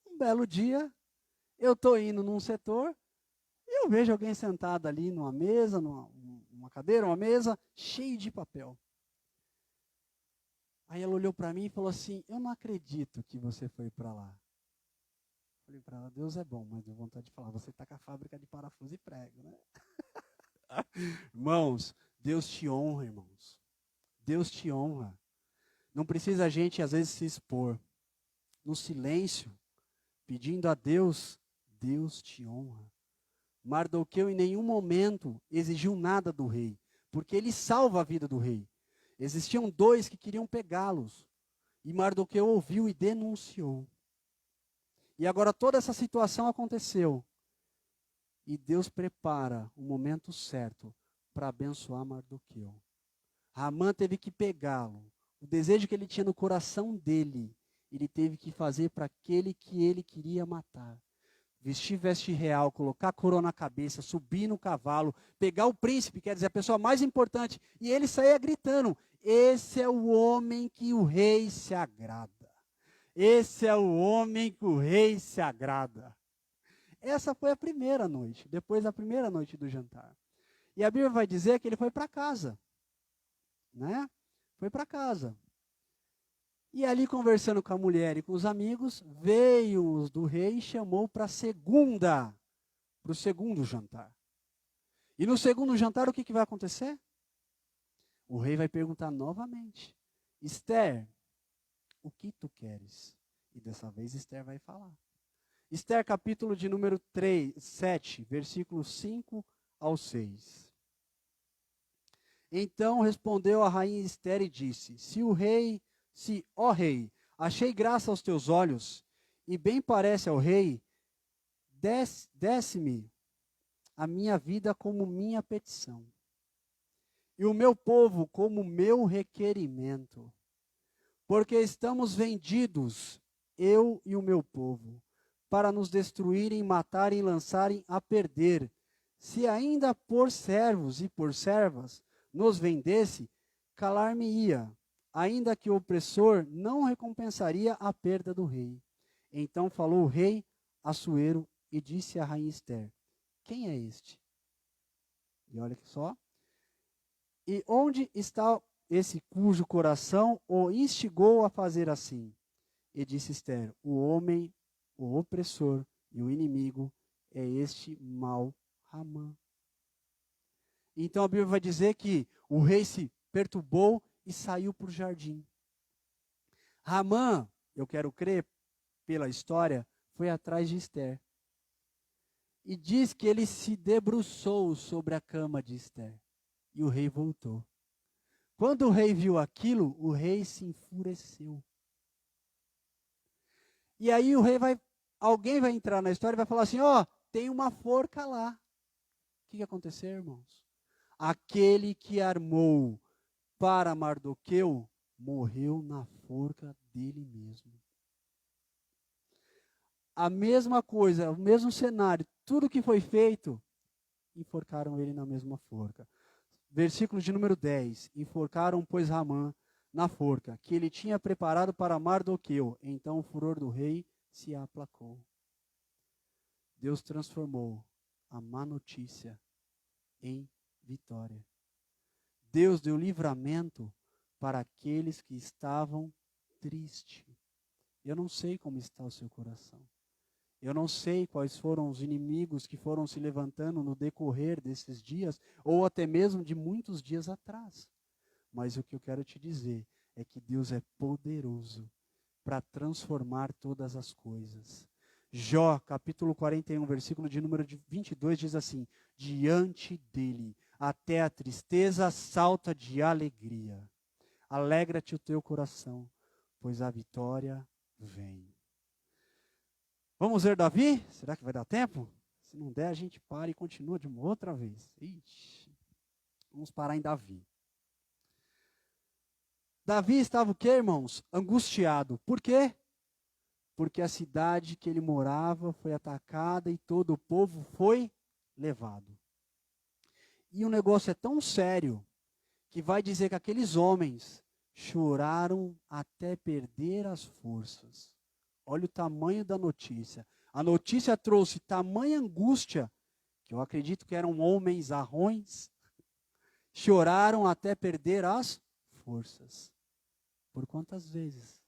Um belo dia, eu estou indo num setor, e eu vejo alguém sentado ali numa mesa, numa cadeira, uma mesa, cheio de papel. Aí ela olhou para mim e falou assim, eu não acredito que você foi para lá. Falei para ela, Deus é bom, mas deu vontade de falar, você está com a fábrica de parafuso e prego, né? Irmãos, Deus te honra, irmãos. Deus te honra. Não precisa a gente, às vezes, se expor. No silêncio, pedindo a Deus, Deus te honra. Mardoqueu em nenhum momento exigiu nada do rei, porque ele salva a vida do rei. Existiam dois que queriam pegá-los, e Mardoqueu ouviu e denunciou. E agora toda essa situação aconteceu, e Deus prepara o momento certo para abençoar Mardoqueu. Amã teve que pegá-lo, o desejo que ele tinha no coração dele, ele teve que fazer para aquele que ele queria matar. Vestir veste real, colocar a coroa na cabeça, subir no cavalo, pegar o príncipe, quer dizer, a pessoa mais importante, e ele saía gritando, esse é o homem que o rei se agrada. Esse é o homem que o rei se agrada. Essa foi a primeira noite, depois da primeira noite do jantar. E a Bíblia vai dizer que ele foi para casa, né? Foi para casa. E ali conversando com a mulher e com os amigos, veio os do rei e chamou para o segundo jantar. E no segundo jantar o que vai acontecer? O rei vai perguntar novamente, Esther, o que tu queres? E dessa vez Esther vai falar. Esther capítulo de número 7, versículos 5 ao 6. Então respondeu a rainha Esther e disse, ó rei, achei graça aos teus olhos, e bem parece ao rei, desce-me a minha vida como minha petição, e o meu povo como meu requerimento, porque estamos vendidos, eu e o meu povo, para nos destruírem, matarem e lançarem a perder. Se ainda por servos e por servas nos vendesse, calar-me-ia, ainda que o opressor não recompensaria a perda do rei. Então falou o rei Assuero e disse à rainha Esther, quem é este? E olha só. E onde está esse cujo coração o instigou a fazer assim? E disse Esther, o homem, o opressor e o inimigo é este mau Amã. Então a Bíblia vai dizer que o rei se perturbou e saiu para o jardim. Amã, eu quero crer pela história, foi atrás de Esther. E diz que ele se debruçou sobre a cama de Esther. E o rei voltou. Quando o rei viu aquilo, o rei se enfureceu. E aí alguém vai entrar na história e vai falar assim, tem uma forca lá. O que aconteceu, irmãos? Aquele que armou para Mardoqueu morreu na forca dele mesmo. A mesma coisa, o mesmo cenário, tudo que foi feito, enforcaram ele na mesma forca. Versículo de número 10. Enforcaram, pois, Amã na forca, que ele tinha preparado para Mardoqueu. Então o furor do rei se aplacou. Deus transformou a má notícia em vitória. Deus deu livramento para aqueles que estavam tristes. Eu não sei como está o seu coração. Eu não sei quais foram os inimigos que foram se levantando no decorrer desses dias, ou até mesmo de muitos dias atrás. Mas o que eu quero te dizer é que Deus é poderoso para transformar todas as coisas. Jó, capítulo 41, versículo de número 22, diz assim, diante dele, até a tristeza salta de alegria. Alegra-te o teu coração, pois a vitória vem. Vamos ver Davi? Será que vai dar tempo? Se não der, a gente para e continua de uma outra vez. Ixi. Vamos parar em Davi. Davi estava o quê, irmãos? Angustiado. Por quê? Porque a cidade que ele morava foi atacada e todo o povo foi levado. E o negócio é tão sério que vai dizer que aqueles homens choraram até perder as forças. Olha o tamanho da notícia. A notícia trouxe tamanha angústia, que eu acredito que eram homens arrões, choraram até perder as forças. Por quantas vezes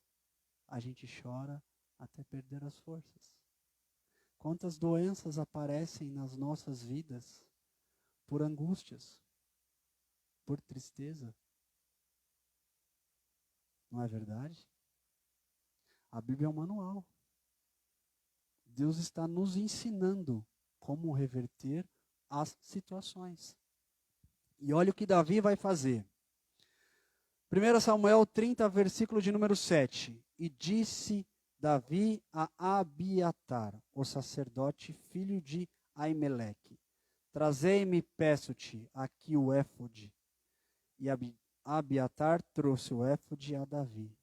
a gente chora até perder as forças? Quantas doenças aparecem nas nossas vidas por angústias, por tristeza? Não é verdade? A Bíblia é um manual. Deus está nos ensinando como reverter as situações. E olha o que Davi vai fazer. 1 Samuel 30, versículo de número 7. E disse Davi a Abiatar, o sacerdote, filho de Aimeleque: trazei-me, peço-te, aqui o éfode. E Abiatar trouxe o éfode a Davi.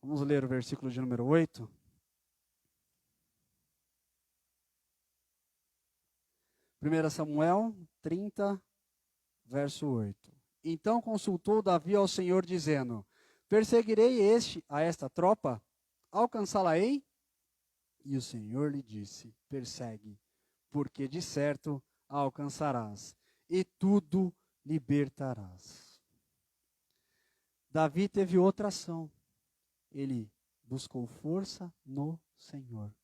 Vamos ler o versículo de número 8. Primeira Samuel 30, verso 8. Então consultou Davi ao Senhor, dizendo: perseguirei a esta tropa? Alcançá-la-ei? E o Senhor lhe disse: persegue, porque de certo a alcançarás, e tudo libertarás. Davi teve outra ação. Ele buscou força no Senhor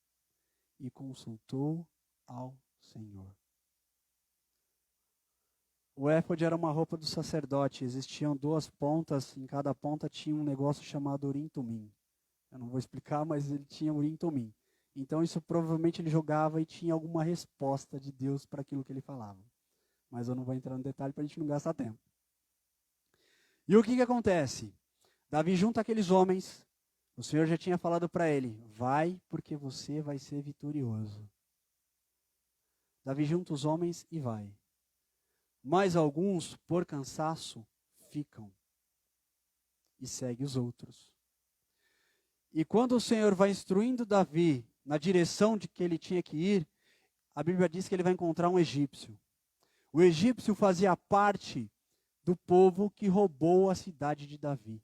e consultou ao Senhor. O éfode era uma roupa do sacerdote. Existiam duas pontas, em cada ponta tinha um negócio chamado urim-tumim. Eu não vou explicar, mas ele tinha urim-tumim. Então isso provavelmente ele jogava e tinha alguma resposta de Deus para aquilo que ele falava. Mas eu não vou entrar no detalhe para a gente não gastar tempo. E o que acontece? Davi junta aqueles homens. O Senhor já tinha falado para ele: vai, porque você vai ser vitorioso. Davi junta os homens e vai. Mas alguns, por cansaço, ficam e segue os outros. E quando o Senhor vai instruindo Davi na direção de que ele tinha que ir, a Bíblia diz que ele vai encontrar um egípcio. O egípcio fazia parte do povo que roubou a cidade de Davi.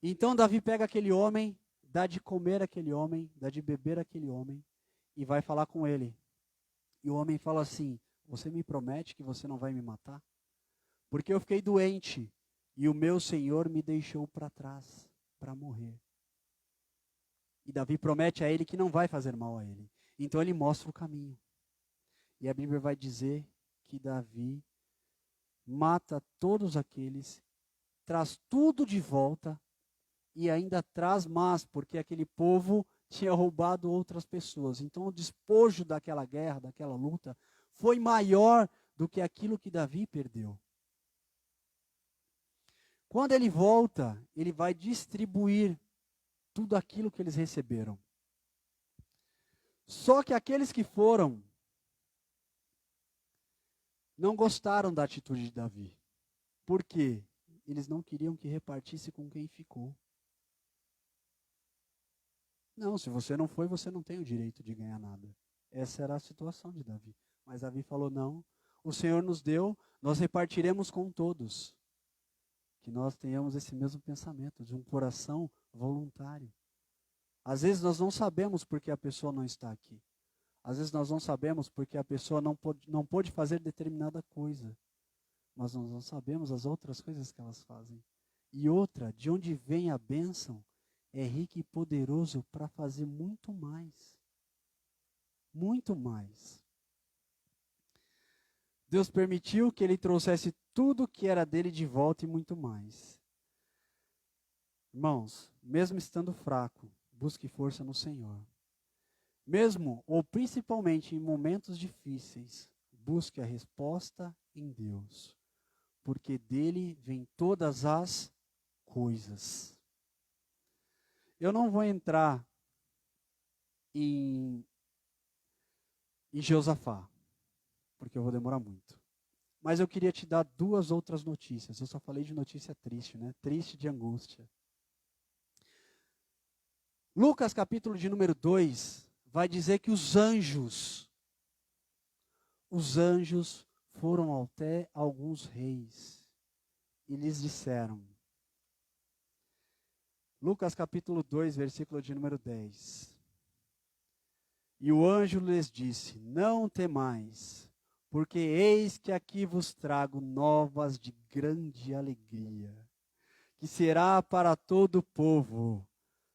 Então Davi pega aquele homem, dá de comer aquele homem, dá de beber aquele homem e vai falar com ele. E o homem fala assim: você me promete que você não vai me matar? Porque eu fiquei doente e o meu Senhor me deixou para trás, para morrer. E Davi promete a ele que não vai fazer mal a ele. Então ele mostra o caminho. E a Bíblia vai dizer que Davi mata todos aqueles, traz tudo de volta e ainda traz mais, porque aquele povo tinha roubado outras pessoas. Então o despojo daquela guerra, daquela luta, foi maior do que aquilo que Davi perdeu. Quando ele volta, ele vai distribuir tudo aquilo que eles receberam. Só que aqueles que foram não gostaram da atitude de Davi. Por quê? Eles não queriam que repartisse com quem ficou. Não, se você não foi, você não tem o direito de ganhar nada. Essa era a situação de Davi. Mas Davi falou: não, o Senhor nos deu, nós repartiremos com todos. Que nós tenhamos esse mesmo pensamento, de um coração voluntário. Às vezes nós não sabemos porque a pessoa não está aqui. Às vezes nós não sabemos porque a pessoa não pôde fazer determinada coisa. Mas nós não sabemos as outras coisas que elas fazem. E outra, de onde vem a bênção, é rico e poderoso para fazer muito mais. Muito mais. Deus permitiu que ele trouxesse tudo que era dele de volta e muito mais. Irmãos, mesmo estando fraco, busque força no Senhor. Mesmo ou principalmente em momentos difíceis, busque a resposta em Deus. Porque dele vem todas as coisas. Eu não vou entrar em Josafá, porque eu vou demorar muito. Mas eu queria te dar duas outras notícias. Eu só falei de notícia triste, né? Triste de angústia. Lucas, capítulo de número 2, vai dizer que os anjos foram até alguns reis e lhes disseram, Lucas capítulo 2, versículo de número 10. E o anjo lhes disse, não temais, porque eis que aqui vos trago novas de grande alegria, que será para todo o povo.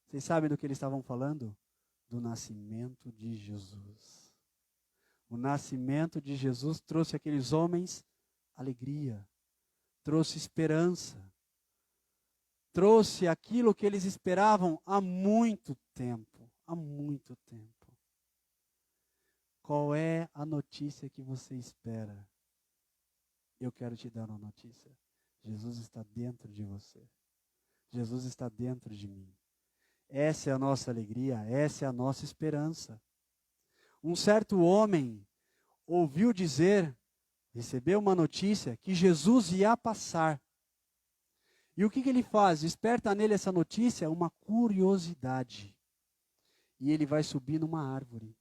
Vocês sabem do que eles estavam falando? Do nascimento de Jesus. O nascimento de Jesus trouxe àqueles homens alegria, trouxe esperança, trouxe aquilo que eles esperavam há muito tempo, há muito tempo. Qual é a notícia que você espera? Eu quero te dar uma notícia. Jesus está dentro de você. Jesus está dentro de mim. Essa é a nossa alegria, essa é a nossa esperança. Um certo homem ouviu dizer, recebeu uma notícia que Jesus ia passar. E o que ele faz? Desperta nele essa notícia, uma curiosidade. E ele vai subir numa árvore.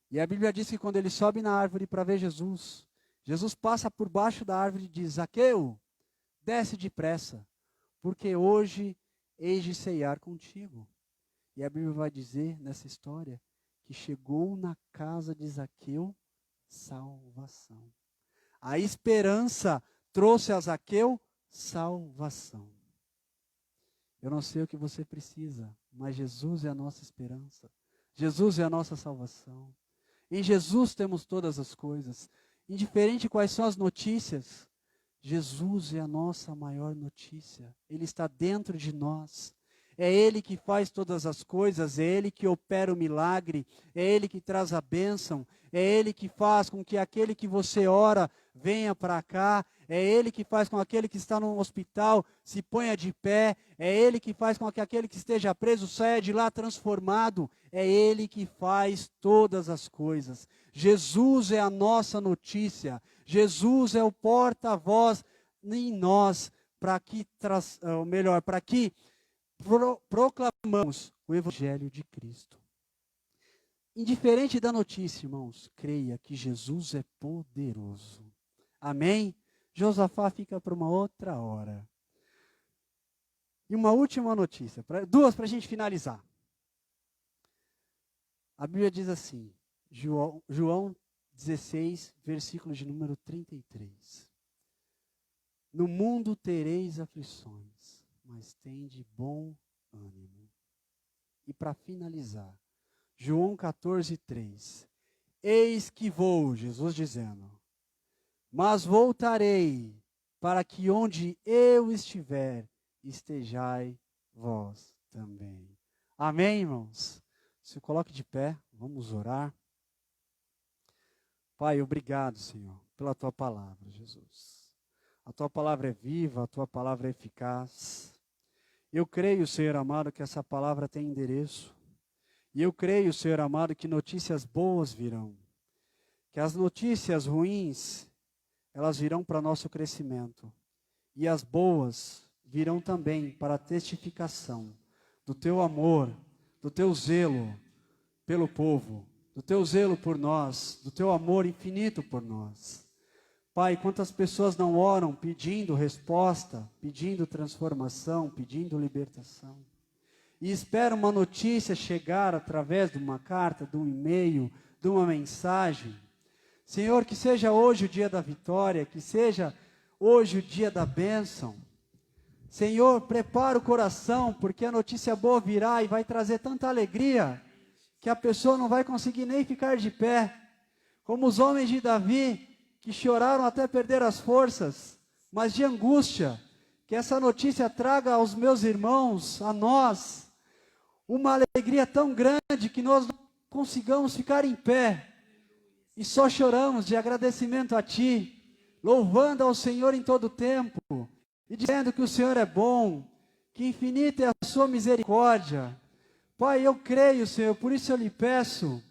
E a Bíblia diz que quando ele sobe na árvore para ver Jesus, Jesus passa por baixo da árvore e diz, Zaqueu, desce depressa, porque hoje hei de ceiar contigo. E a Bíblia vai dizer nessa história que chegou na casa de Zaqueu salvação. A esperança trouxe a Zaqueu salvação. Eu não sei o que você precisa, mas Jesus é a nossa esperança. Jesus é a nossa salvação. Em Jesus temos todas as coisas. Indiferente quais são as notícias, Jesus é a nossa maior notícia. Ele está dentro de nós. É Ele que faz todas as coisas, é Ele que opera o milagre, é Ele que traz a bênção, é Ele que faz com que aquele que você ora venha para cá, é Ele que faz com que aquele que está no hospital se ponha de pé, é Ele que faz com que aquele que esteja preso saia de lá transformado, é Ele que faz todas as coisas. Jesus é a nossa notícia, Jesus é o porta-voz em nós, para que proclamamos o Evangelho de Cristo. Indiferente da notícia, irmãos, creia que Jesus é poderoso. Amém? Josafá fica para uma outra hora. E uma última notícia, duas para a gente finalizar. A Bíblia diz assim, João 16, versículo de número 33. No mundo tereis aflições, mas tende bom ânimo. E para finalizar, João 14, 3. Eis que vou, Jesus dizendo, mas voltarei para que onde eu estiver, estejai vós também. Amém, irmãos? Se coloque de pé, vamos orar. Pai, obrigado, Senhor, pela Tua palavra, Jesus. A Tua palavra é viva, a Tua palavra é eficaz. Eu creio, Senhor amado, que essa palavra tem endereço. E eu creio, Senhor amado, que notícias boas virão. Que as notícias ruins, elas virão para nosso crescimento. E as boas virão também para a testificação do Teu amor, do Teu zelo pelo povo, do Teu zelo por nós, do Teu amor infinito por nós. Pai, quantas pessoas não oram pedindo resposta, pedindo transformação, pedindo libertação. E esperam uma notícia chegar através de uma carta, de um e-mail, de uma mensagem. Senhor, que seja hoje o dia da vitória, que seja hoje o dia da bênção. Senhor, prepara o coração, porque a notícia boa virá e vai trazer tanta alegria, que a pessoa não vai conseguir nem ficar de pé. Como os homens de Davi, que choraram até perder as forças, mas de angústia, que essa notícia traga aos meus irmãos, a nós, uma alegria tão grande que nós não consigamos ficar em pé, e só choramos de agradecimento a Ti, louvando ao Senhor em todo o tempo, e dizendo que o Senhor é bom, que infinita é a sua misericórdia. Pai, eu creio, Senhor, por isso eu lhe peço,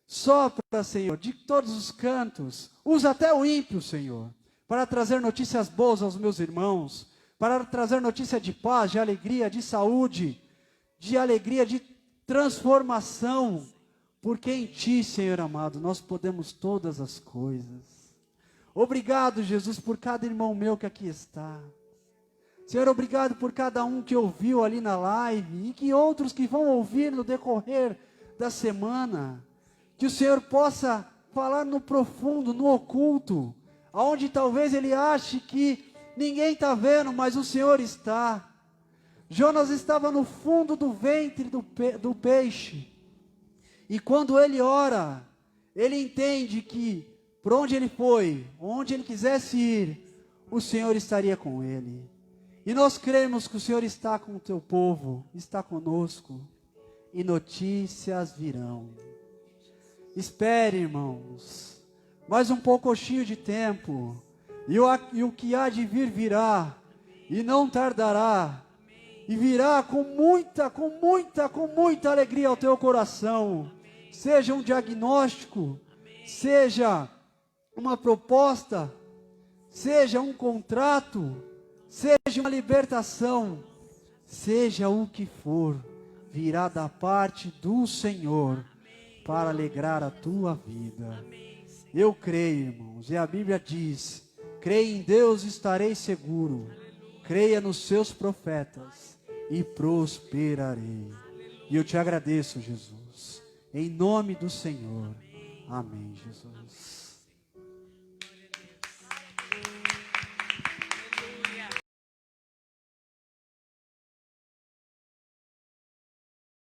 sopra, Senhor, de todos os cantos, usa até o ímpio, Senhor, para trazer notícias boas aos meus irmãos, para trazer notícia de paz, de alegria, de saúde, de alegria, de transformação, porque em Ti, Senhor amado, nós podemos todas as coisas. Obrigado, Jesus, por cada irmão meu que aqui está. Senhor, obrigado por cada um que ouviu ali na live e que outros que vão ouvir no decorrer da semana. Que o Senhor possa falar no profundo, no oculto, aonde talvez ele ache que ninguém está vendo, mas o Senhor está. Jonas estava no fundo do ventre do peixe. E quando ele ora, ele entende que por onde ele foi, onde ele quisesse ir, o Senhor estaria com ele. E nós cremos que o Senhor está com o teu povo, está conosco, e notícias virão. Espere, irmãos, mais um pouquinho de tempo, e o que há de vir virá, e não tardará, e virá com muita alegria ao teu coração. Seja um diagnóstico, seja uma proposta, seja um contrato, seja uma libertação, seja o que for, virá da parte do Senhor para alegrar a tua vida. Eu creio, irmãos, e a Bíblia diz: creia em Deus, estarei seguro, creia nos seus profetas e prosperarei. E eu te agradeço, Jesus, em nome do Senhor. Amém, Jesus.